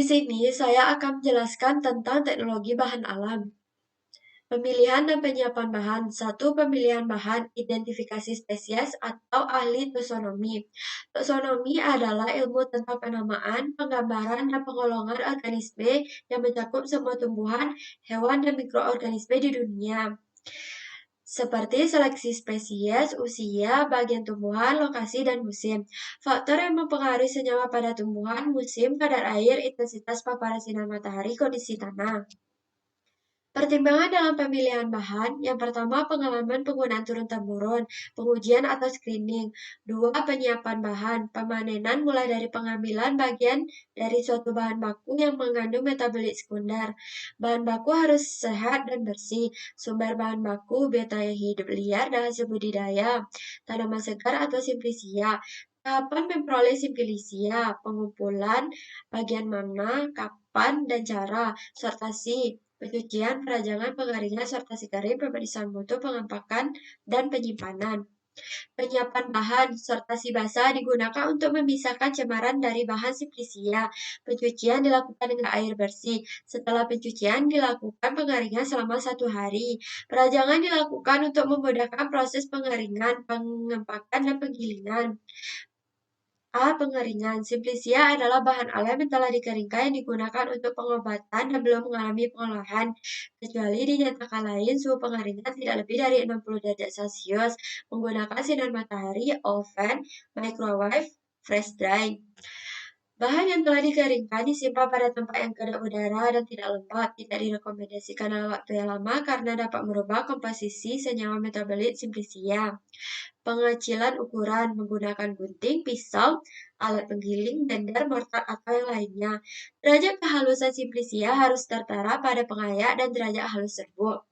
sini saya akan menjelaskan tentang teknologi bahan alam. Pemilihan dan penyiapan bahan. 1. Pemilihan bahan, identifikasi spesies atau ahli taksonomi. Taksonomi adalah ilmu tentang penamaan, penggambaran, dan penggolongan organisme yang mencakup semua tumbuhan, hewan, dan mikroorganisme di dunia. Seperti seleksi spesies, usia, bagian tumbuhan, lokasi, dan musim. Faktor yang mempengaruhi senyawa pada tumbuhan, musim, kadar air, intensitas paparan sinar matahari, kondisi tanah. Pertimbangan dalam pemilihan bahan, yang pertama pengalaman penggunaan turun-temurun, pengujian atau screening. 2. Penyiapan bahan, pemanenan mulai dari pengambilan bagian dari suatu bahan baku yang mengandung metabolit sekunder. Bahan baku harus sehat dan bersih, sumber bahan baku, biota yang hidup liar dan hasil budidaya, tanaman segar atau simplicia. Tahapan memperoleh simplicia, pengumpulan, bagian mana, kapan, dan cara, sortasi, pencucian, perajangan, pengeringan, sortasi kering, pemeriksaan mutu, pengempakan, dan penyimpanan. Penyiapan bahan, sortasi basah digunakan untuk memisahkan cemaran dari bahan simplicia. Pencucian dilakukan dengan air bersih. Setelah pencucian dilakukan pengeringan selama 1 hari. Perajangan dilakukan untuk memudahkan proses pengeringan, pengempakan, dan penggilingan. Pengeringan. Simplicia adalah bahan alam yang telah dikeringkan yang digunakan untuk pengobatan dan belum mengalami pengolahan, kecuali dinyatakan lain suhu pengeringan tidak lebih dari 60 derajat Celcius, menggunakan sinar matahari, oven, microwave, fresh dry. Bahan yang telah dikeringkan disimpan pada tempat yang kedap udara dan tidak lembab, tidak direkomendasikan dalam waktu yang lama karena dapat merubah komposisi senyawa metabolit simplicia. Pengecilan ukuran menggunakan gunting, pisau, alat penggiling, blender, mortar, atau yang lainnya. Derajat kehalusan simplicia harus tertara pada pengayak dan derajat halus serbuk.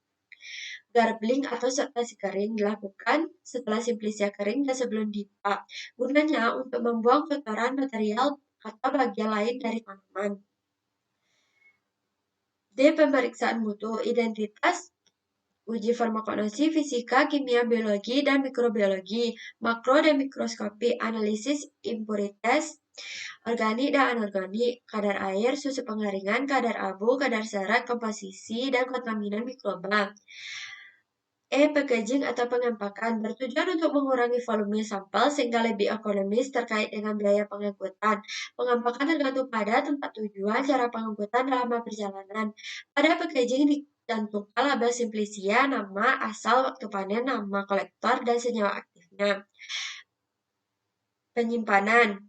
Garbling atau sortasi kering dilakukan setelah simplicia kering dan sebelum dipak. Gunanya untuk membuang kotoran material atau bagian lain dari tanaman. D. Pemeriksaan mutu, identitas, uji farmakonosi, fisika, kimia, biologi, dan mikrobiologi, makro dan mikroskopi, analisis impuritas, organik dan anorganik, kadar air, susu pengeringan, kadar abu, kadar serat, komposisi, dan kontaminan mikroba. Packaging atau pengempakan bertujuan untuk mengurangi volume sampel sehingga lebih ekonomis terkait dengan biaya pengangkutan. Pengempakan tergantung pada tempat tujuan, cara pengangkutan dalam perjalanan. Pada packaging dicantumkan label simplicia, nama, asal, waktu panen, nama kolektor, dan senyawa aktifnya. Penyimpanan.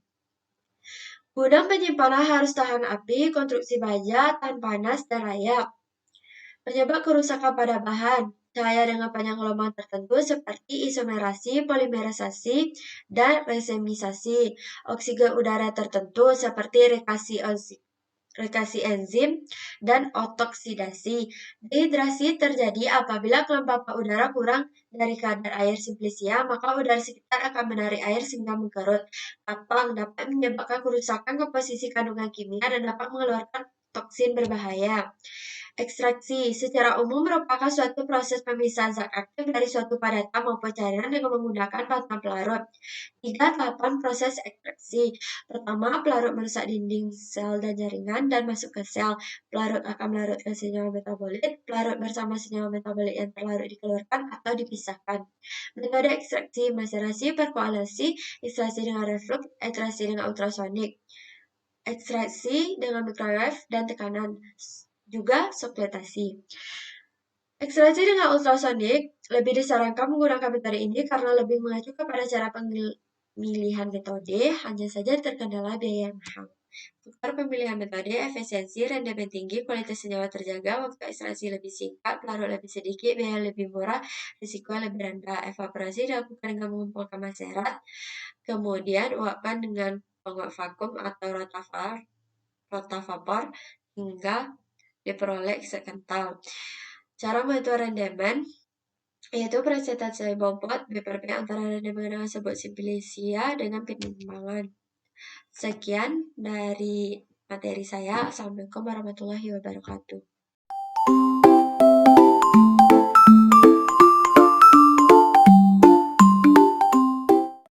Gudang penyimpanan harus tahan api, konstruksi baja, tahan panas, dan layak. Penyebab kerusakan pada bahan, cahaya dengan panjang gelombang tertentu seperti isomerasi, polimerisasi, dan resemisasi. Oksigen udara tertentu seperti rekasi enzim, dan otoksidasi. Dehidrasi terjadi apabila kelembapan udara kurang dari kadar air simplicia, maka udara sekitar akan menarik air sehingga mengkerut. Kapang dapat menyebabkan kerusakan komposisi kandungan kimia dan dapat mengeluarkan toksin berbahaya. Ekstraksi secara umum merupakan suatu proses pemisahan zat aktif dari suatu padatan maupun cairan dengan menggunakan bahan pelarut. 3 tahapan proses ekstraksi. Pertama, pelarut merusak dinding sel dan jaringan dan masuk ke sel. Pelarut akan melarutkan senyawa metabolit. Pelarut bersama senyawa metabolit yang terlarut dikeluarkan atau dipisahkan. Metode ekstraksi, maserasi, perkoagulasi, ekstraksi dengan reflux, ekstraksi dengan ultrasonik, ekstraksi dengan microwave dan tekanan, juga sortasi. Ekstraksi dengan ultrasonik lebih disarankan menggunakan metode ini karena lebih mengacu kepada cara pemilihan metode, hanya saja terkendala biaya yang mahal. Faktor pemilihan metode, efisiensi, rendemen tinggi, kualitas senyawa terjaga, waktu ekstraksi lebih singkat, pelarut lebih sedikit, biaya lebih murah, risiko lebih rendah. Evaporasi dilakukan dengan mengumpulkan maserat, kemudian uapkan dengan penguap vakum atau rotavapor hingga diperoleh ekstrak kental. Cara mengatur rendemen yaitu presentasi bobot BPRP antara rendemen dengan sebut simplicia dengan penimbangan. Sekian dari materi saya. Assalamualaikum warahmatullahi wabarakatuh.